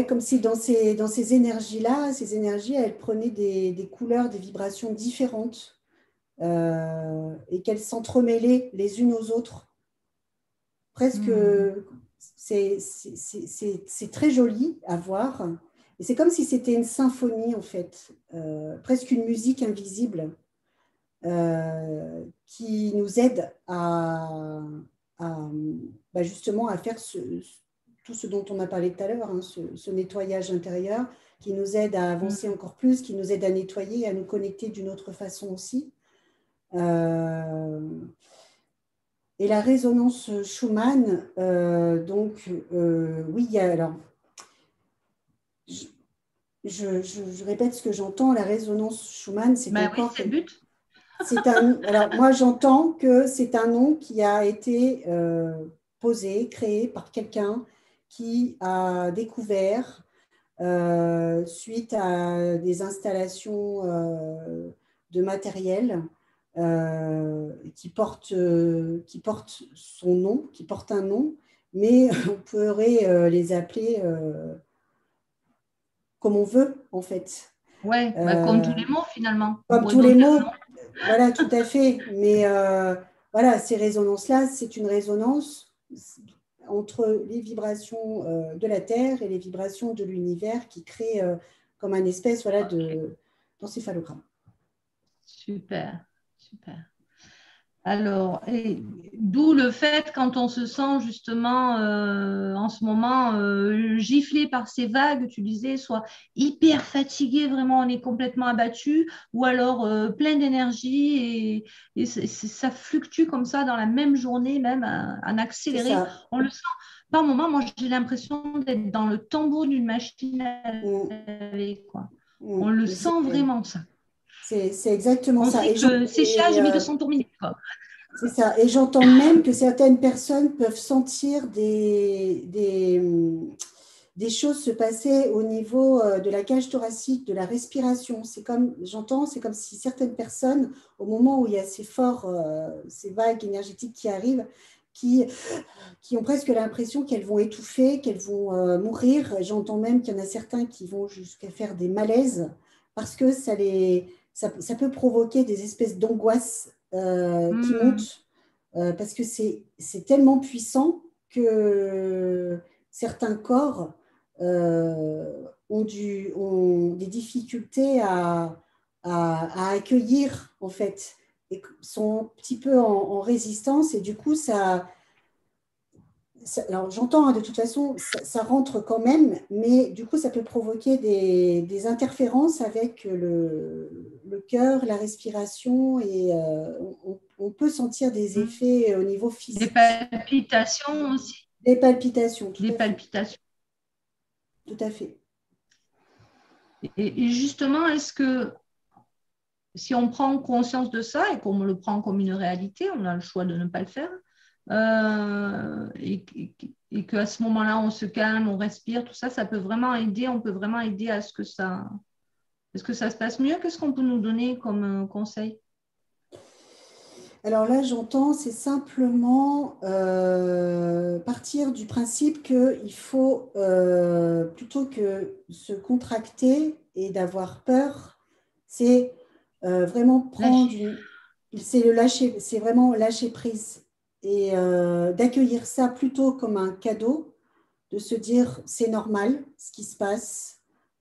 comme si dans ces énergies-là, ces énergies, elles prenaient des couleurs, des vibrations différentes et qu'elles s'entremêlaient les unes aux autres. Presque, Hmm. c'est très joli à voir. Et c'est comme si c'était une symphonie, en fait, presque une musique invisible qui nous aide à, bah, justement à faire tout ce dont on a parlé tout à l'heure, hein, ce nettoyage intérieur, qui nous aide à avancer Hmm. encore plus, qui nous aide à nettoyer, à nous connecter d'une autre façon aussi. Euh, et la résonance Schumann, donc oui, alors je, je répète ce que j'entends, la résonance Schumann, c'est Ben oui, encore c'est le but. alors moi j'entends que c'est un nom qui a été posé, créé par quelqu'un qui a découvert suite à des installations de matériel qui porte son nom, qui porte un nom, mais on pourrait les appeler comme on veut en fait. Ouais, ben, comme tous Euh, les mots finalement. On Comme pourrait tous donner les un nom. mots, voilà, tout à fait. Mais voilà, ces résonances-là, c'est une résonance entre les vibrations de la Terre et les vibrations de l'univers qui créent comme un espèce voilà, Ok, d'encéphalogramme. super, super. Alors, d'où le fait quand on se sent justement en ce moment giflé par ces vagues, tu disais, soit hyper fatigué, vraiment on est complètement abattu, ou alors plein d'énergie et ça fluctue comme ça dans la même journée, même en C'est accéléré. ça. On le sent. Par moment, moi j'ai l'impression d'être dans le tambour d'une machine à Mm, laver, quoi. On mm. le Mais sent vraiment ça. c'est exactement On ça. sait que séchage 1200 tours minute, quoi. C'est ça. Et j'entends même que certaines personnes peuvent sentir des choses se passer au niveau de la cage thoracique, de la respiration. J'entends, c'est comme si certaines personnes, au moment où il y a ces forts, ces vagues énergétiques qui arrivent, qui, qui ont presque l'impression qu'elles vont étouffer, qu'elles vont mourir. J'entends même qu'il y en a certains qui vont jusqu'à faire des malaises parce que ça peut provoquer des espèces d'angoisse qui Hmm. montent parce que c'est tellement puissant que certains corps ont des difficultés à accueillir, en fait, et sont un petit peu en résistance, et du coup, alors j'entends, hein, de toute façon, ça rentre quand même, mais du coup, ça peut provoquer des interférences avec le cœur, la respiration, et on peut sentir des Hmm. effets au niveau Des physique. palpitations aussi. Des palpitations, tout Des à fait, palpitations. tout à fait. Et justement, est-ce que si on prend conscience de ça et qu'on le prend comme une réalité, on a le choix de ne pas le faire, et qu'à ce moment-là, on se calme, on respire, tout ça, ça peut vraiment aider, on peut vraiment aider à ce que est-ce que ça se passe mieux? Qu'est-ce qu'on peut nous donner comme conseil? Alors là, j'entends, c'est simplement partir du principe qu'il faut, plutôt que se contracter et d'avoir peur, c'est vraiment prendre Lâcher. c'est le lâcher, c'est vraiment lâcher prise et d'accueillir ça plutôt comme un cadeau, de se dire c'est normal ce qui se passe.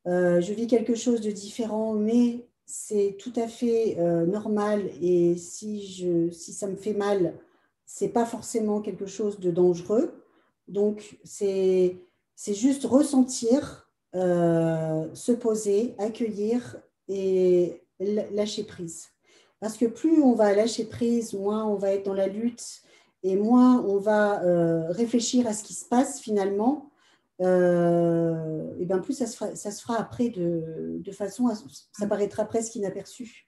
Je vis quelque chose de différent, mais c'est tout à fait normal. Et si ça me fait mal, c'est pas forcément quelque chose de dangereux. Donc, c'est juste ressentir, se poser, accueillir et lâcher prise. Parce que plus on va lâcher prise, moins on va être dans la lutte et moins on va réfléchir à ce qui se passe finalement, et bien plus ça se fera après de façon à ça paraîtra presque inaperçu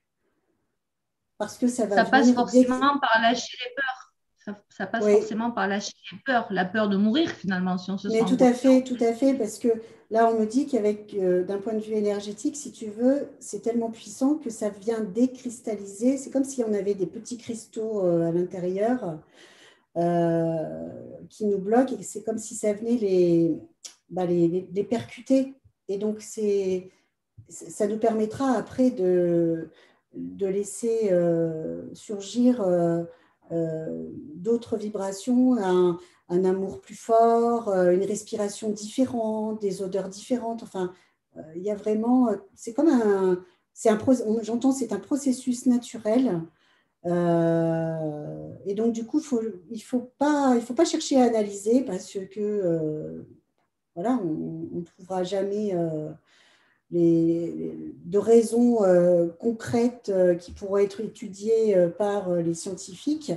parce que ça va Ça passe venir forcément par lâcher les peurs. Ça passe oui, forcément par lâcher les peurs, la peur de mourir finalement, si on se sent mais conscient. tout à fait, parce que là on me dit qu'avec d'un point de vue énergétique, si tu veux, c'est tellement puissant que ça vient décristalliser. C'est comme si on avait des petits cristaux à l'intérieur qui nous bloquent et c'est comme si ça venait les percuter. Et donc, ça nous permettra après de laisser surgir d'autres vibrations, un amour plus fort, une respiration différente, des odeurs différentes. Enfin, il y a vraiment, c'est comme j'entends, c'est un processus naturel. Et donc, du coup, il faut pas chercher à analyser parce que voilà, on ne trouvera jamais de raisons concrètes qui pourraient être étudiées par les scientifiques.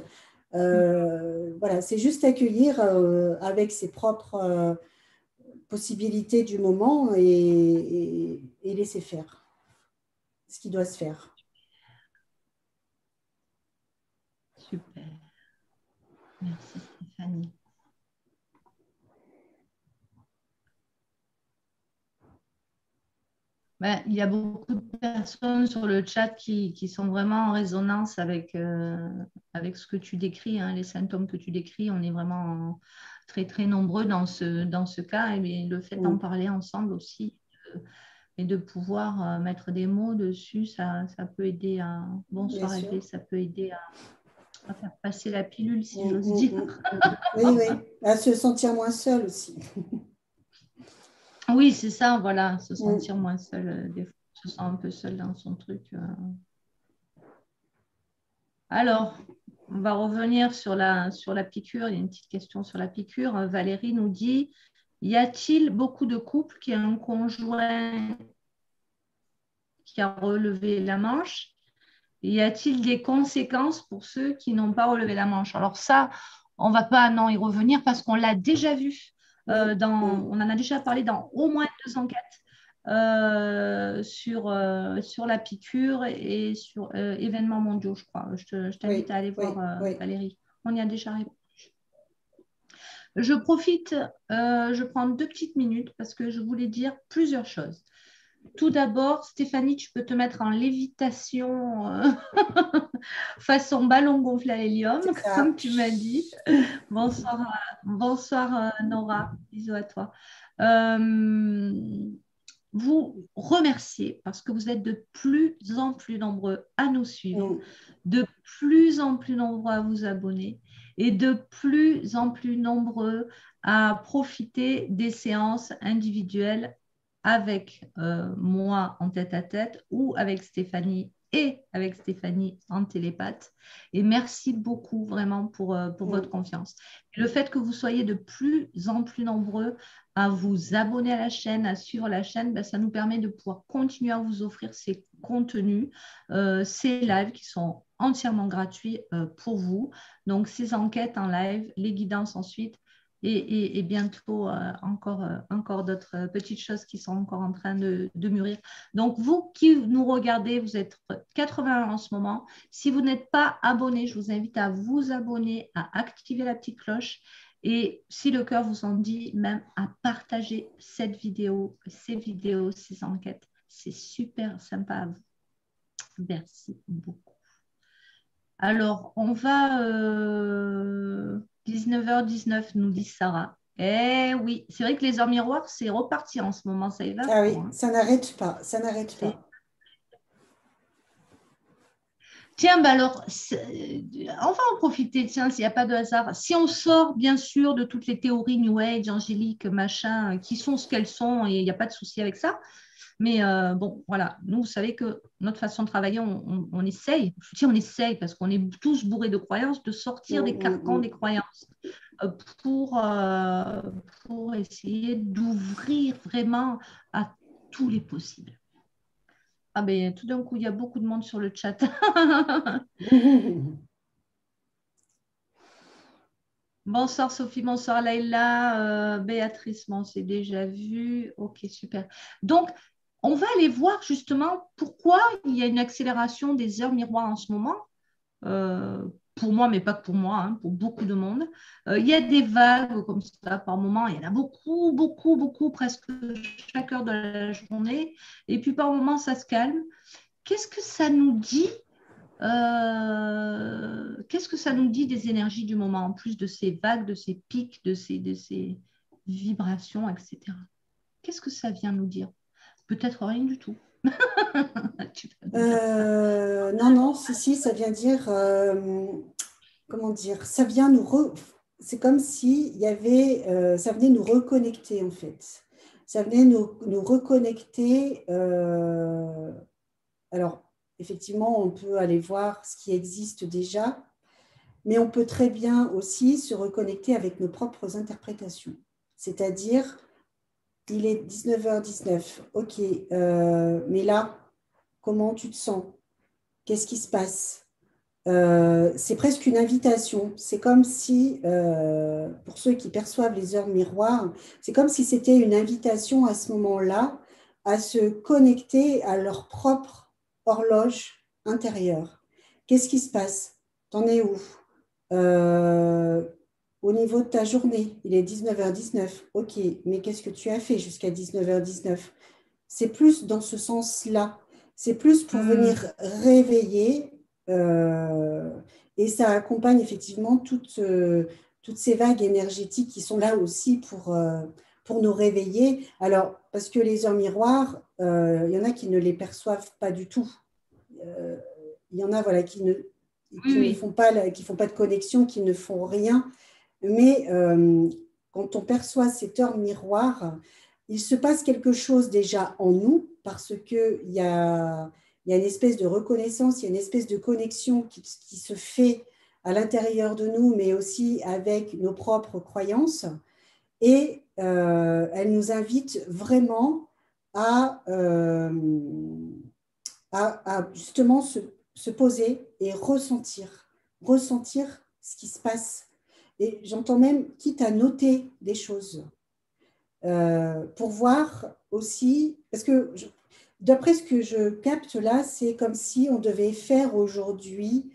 Voilà, c'est juste accueillir avec ses propres possibilités du moment et laisser faire ce qui doit se faire. Super. Merci Stéphanie. Ben, il y a beaucoup de personnes sur le chat qui sont vraiment en résonance avec ce que tu décris, hein, les symptômes que tu décris. On est vraiment très, très nombreux dans ce cas. Et le fait d'en parler ensemble aussi et de pouvoir mettre des mots dessus, ça peut aider à... Bonsoir Eve, ça peut aider à faire passer la pilule, si j'ose dire. Oui, oui, à se sentir moins seul aussi. Oui, c'est ça, voilà, se sentir moins seul. Des fois, on se sent un peu seul dans son truc. Alors, on va revenir sur la piqûre. Il y a une petite question sur la piqûre. Valérie nous dit, y a-t-il beaucoup de couples qui ont un conjoint qui a relevé la manche? Y a-t-il des conséquences pour ceux qui n'ont pas relevé la manche? Alors ça, on ne va pas y revenir parce qu'on l'a déjà vu. On en a déjà parlé dans au moins 2 enquêtes sur la piqûre et sur événements mondiaux, je crois. Je t'invite à aller voir, Valérie. On y a déjà répondu. Je profite, je prends 2 petites minutes parce que je voulais dire plusieurs choses. Tout d'abord, Stéphanie, tu peux te mettre en lévitation façon ballon gonflé à l'hélium, comme tu m'as dit. Bonsoir Nora, bisous à toi. Vous remercier parce que vous êtes de plus en plus nombreux à nous suivre, de plus en plus nombreux à vous abonner et de plus en plus nombreux à profiter des séances individuelles avec moi en tête-à-tête ou avec Stéphanie en télépathe. Et merci beaucoup vraiment pour votre confiance. Et le fait que vous soyez de plus en plus nombreux à vous abonner à la chaîne, à suivre la chaîne, ben, ça nous permet de pouvoir continuer à vous offrir ces contenus, ces lives qui sont entièrement gratuits pour vous. Donc, ces enquêtes en live, les guidances ensuite, et bientôt encore d'autres petites choses qui sont encore en train de mûrir. Donc, vous qui nous regardez, vous êtes 81 en ce moment. Si vous n'êtes pas abonné, je vous invite à vous abonner, à activer la petite cloche. Et si le cœur vous en dit, même à partager cette vidéo, ces vidéos, ces enquêtes. C'est super sympa à vous. Merci beaucoup. Alors, on va 19h19, nous dit Sarah. Eh oui, c'est vrai que les heures miroirs, c'est reparti en ce moment, ça y va. Ah oui, ça n'arrête pas, ça n'arrête pas. Tiens, ben alors, on va en profiter, tiens, s'il n'y a pas de hasard. Si on sort, bien sûr, de toutes les théories New Age, angéliques, machin, qui sont ce qu'elles sont, et il n'y a pas de souci avec ça. Mais bon, voilà, nous, vous savez que notre façon de travailler, on essaye, je dis on essaye parce qu'on est tous bourrés de croyances, de sortir des carcans des croyances pour essayer d'ouvrir vraiment à tous les possibles. Ah ben, tout d'un coup, il y a beaucoup de monde sur le chat. Bonsoir Sophie, bonsoir Laïla, Béatrice, on s'est déjà vu. Ok, super. Donc, on va aller voir justement pourquoi il y a une accélération des heures miroirs en ce moment. Pour moi, mais pas que pour moi, hein, pour beaucoup de monde. Il y a des vagues comme ça par moment. Il y en a beaucoup, beaucoup, beaucoup, presque chaque heure de la journée. Et puis par moment, ça se calme. Qu'est-ce que ça nous dit Qu'est-ce que ça nous dit des énergies du moment, en plus de ces vagues, de ces pics, de ces vibrations, etc. Qu'est-ce que ça vient nous dire? Peut-être rien du tout. Tu vas nous dire ça. Non, non, si, ça vient dire, comment dire, ça vient c'est comme si il y avait, ça venait nous reconnecter en fait. Ça venait nous reconnecter. Alors, effectivement, on peut aller voir ce qui existe déjà, mais on peut très bien aussi se reconnecter avec nos propres interprétations. C'est-à-dire, il est 19h19, ok, mais là, comment tu te sens? Qu'est-ce qui se passe? C'est presque une invitation. C'est comme si, pour ceux qui perçoivent les heures miroirs, c'est comme si c'était une invitation à ce moment-là à se connecter à leur propre horloge intérieure. Qu'est-ce qui se passe? T'en es où? Euh, Au niveau de ta journée, il est 19h19. Ok, mais qu'est-ce que tu as fait jusqu'à 19h19? C'est plus dans ce sens-là. C'est plus pour Hmm. venir réveiller euh, et ça accompagne effectivement toutes ces vagues énergétiques qui sont là aussi pour nous réveiller. Alors, parce que les heures miroirs, il y en a qui ne les perçoivent pas du tout. Euh, il y en a voilà, Oui, oui. qui font pas de connexion, qui ne font rien. Mais quand on perçoit cette heure miroir, il se passe quelque chose déjà en nous parce qu'il y a une espèce de reconnaissance, il y a une espèce de connexion qui se fait à l'intérieur de nous, mais aussi avec nos propres croyances. Et elle nous invite vraiment à, justement se poser et ressentir ce qui se passe. Et j'entends même, quitte à noter des choses, pour voir aussi, parce que d'après ce que je capte là, c'est comme si on devait faire aujourd'hui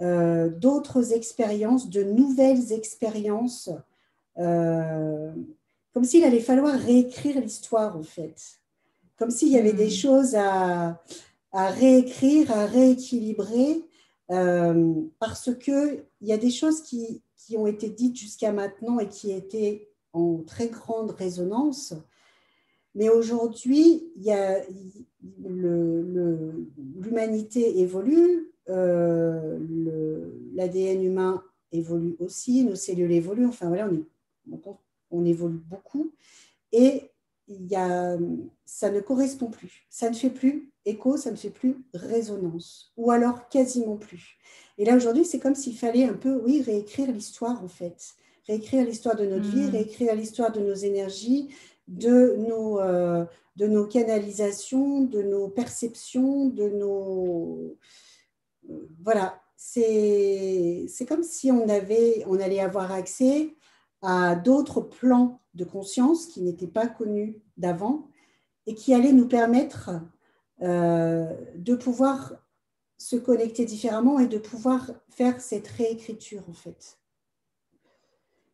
d'autres expériences, de nouvelles expériences, euh, comme s'il allait falloir réécrire l'histoire en fait, comme s'il y avait des Hmm. choses à réécrire, à rééquilibrer, parce qu'il y a des choses qui ont été dites jusqu'à maintenant et qui étaient en très grande résonance. Mais aujourd'hui, l'humanité évolue, l'ADN humain évolue aussi, nos cellules évoluent, enfin voilà, on évolue beaucoup. Et il y a, ça ne correspond plus. Ça ne fait plus écho, ça ne fait plus résonance, ou alors quasiment plus. Et là, aujourd'hui, c'est comme s'il fallait un peu, oui, réécrire l'histoire, en fait. Réécrire l'histoire de notre vie, Hmm. réécrire l'histoire de nos énergies, de nos, euh, de nos canalisations, de nos perceptions, de nos... Voilà, c'est comme si on allait avoir accès à d'autres plans de conscience qui n'étaient pas connus d'avant et qui allaient nous permettre de pouvoir se connecter différemment et de pouvoir faire cette réécriture en fait.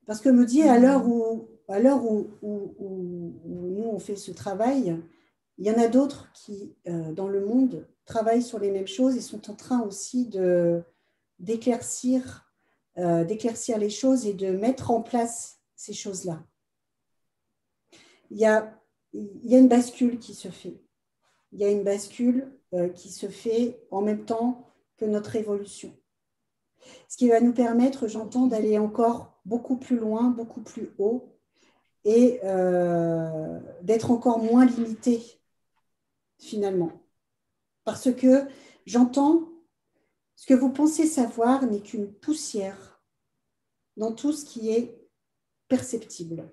Parce que me dit Hmm. à l'heure où nous on fait ce travail, il y en a d'autres qui dans le monde travaillent sur les mêmes choses et sont en train aussi d'éclaircir les choses et de mettre en place ces choses-là. Il y a, il y a une bascule qui se fait. Il y a une bascule qui se fait en même temps que notre évolution. Ce qui va nous permettre, j'entends, Ok. d'aller encore beaucoup plus loin, beaucoup plus haut et d'être encore moins limité finalement. Parce que j'entends ce que vous pensez savoir n'est qu'une poussière dans tout ce qui est perceptible.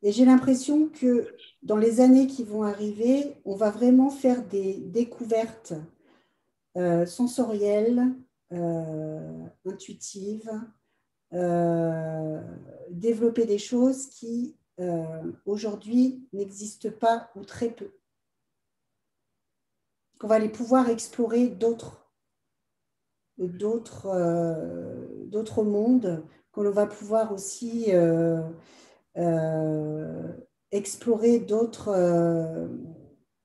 Et j'ai l'impression que dans les années qui vont arriver, on va vraiment faire des découvertes sensorielles, intuitives, euh, développer des choses qui aujourd'hui n'existent pas ou très peu. Qu'on va aller pouvoir explorer d'autres mondes, qu'on va pouvoir aussi euh, explorer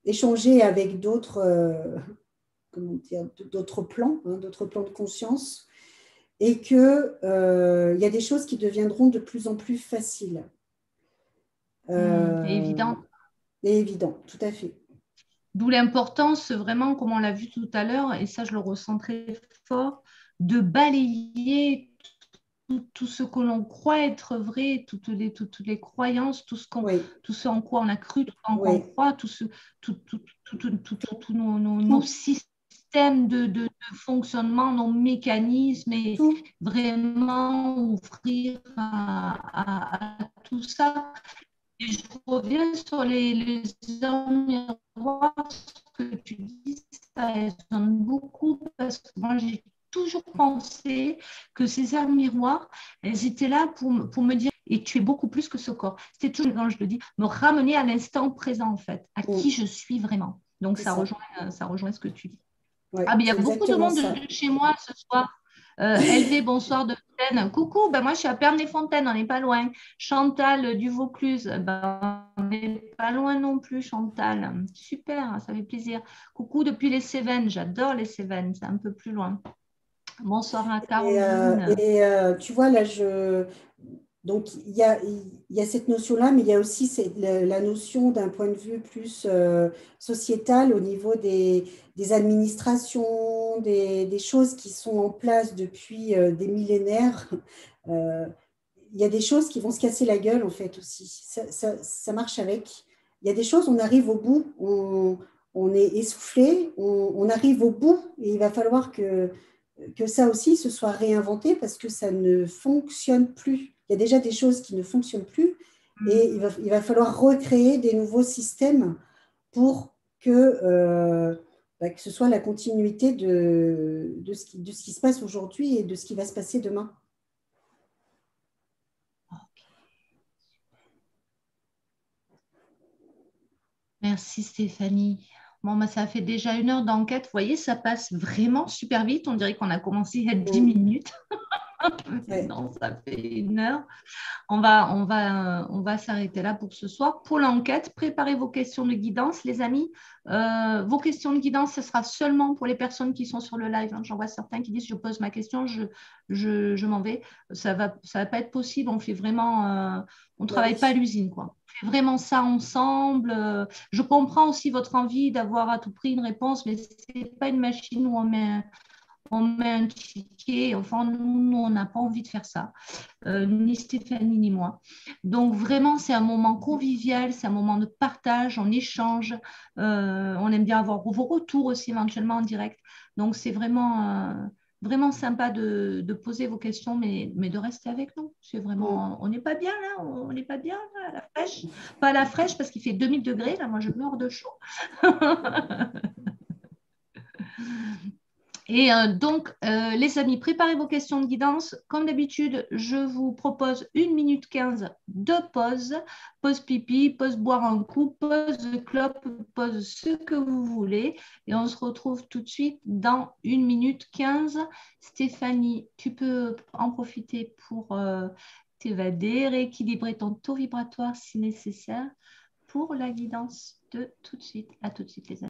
échanger avec comment dire, d'autres plans, hein, d'autres plans de conscience, et qu'il y a des choses qui deviendront de plus en plus faciles. C'est Euh, évident. et évident, tout à fait. D'où l'importance, vraiment, comme on l'a vu tout à l'heure, et ça je le ressens très fort, de balayer tout ce que l'on croit être vrai, toutes les croyances, Oui, tout ce en quoi on a cru, tout ce en quoi on oui, croit, tous nos tout, systèmes de fonctionnement, nos mécanismes, et tout. vraiment ouvrir à tout ça. Et je reviens sur les heures miroirs, ce que tu dis, ça résonne beaucoup parce que moi, j'ai toujours pensé que ces heures miroirs, elles étaient là pour me dire, et tu es beaucoup plus que ce corps. C'était toujours, quand je le dis, me ramener à l'instant présent, en fait, à qui Mm, je suis vraiment. Donc, c'est ça. ça rejoint ce que tu dis. Ah, Ouais, mais il y a c'est beaucoup de exactement monde ça. chez moi ce soir. LV, bonsoir de Fontaine. Coucou, ben moi je suis à Pernay-Fontaine, on n'est pas loin. Chantal du Vaucluse, ben, on n'est pas loin non plus, Chantal. Super, ça fait plaisir. Coucou depuis les Cévennes, j'adore les Cévennes, c'est un peu plus loin. Bonsoir à Caroline. Tu vois, là, donc il y a cette notion-là, mais il y a aussi la notion d'un point de vue plus sociétal au niveau des administrations, des choses qui sont en place depuis des millénaires. Euh, il y a des choses qui vont se casser la gueule, en fait, aussi. Ça marche avec. Il y a des choses, on arrive au bout, on est essoufflé, on arrive au bout, et il va falloir que ça aussi se soit réinventé parce que ça ne fonctionne plus. Il y a déjà des choses qui ne fonctionnent plus et il va falloir recréer des nouveaux systèmes pour que ce soit la continuité de ce qui se passe aujourd'hui et de ce qui va se passer demain. Merci Stéphanie. Bon, ben, ça fait déjà 1 heure d'enquête. Vous voyez, ça passe vraiment super vite. On dirait qu'on a commencé il y a 10 Mm. minutes. Mais Ouais. non, ça fait 1 heure. On va s'arrêter là pour ce soir. Pour l'enquête, préparez vos questions de guidance, les amis. Vos questions de guidance, ce sera seulement pour les personnes qui sont sur le live, hein. J'en vois certains qui disent, je pose ma question, je m'en vais. Ça va pas être possible. On fait vraiment, on Bah travaille pas à oui. l'usine, quoi. On fait vraiment ça ensemble. Je comprends aussi votre envie d'avoir à tout prix une réponse, mais c'est pas une machine où on met un ticket. Enfin, nous, on n'a pas envie de faire ça, ni Stéphanie ni moi. Donc vraiment, c'est un moment convivial, c'est un moment de partage, on échange, on aime bien avoir vos retours aussi éventuellement en direct. Donc c'est vraiment sympa de poser vos questions, mais de rester avec nous. C'est Mm. vraiment, on n'est pas bien là, on n'est pas bien là, à la fraîche. Pas à la fraîche parce qu'il fait 2000 degrés, là, moi je meurs de chaud. Et donc, les amis, préparez vos questions de guidance. Comme d'habitude, je vous propose 1 minute 15 de pause. Pause pipi, pause boire un coup, pause clope, pause ce que vous voulez. Et on se retrouve tout de suite dans 1 minute 15. Stéphanie, tu peux en profiter pour t'évader, rééquilibrer ton taux vibratoire si nécessaire pour la guidance de tout de suite. À tout de suite, les amis.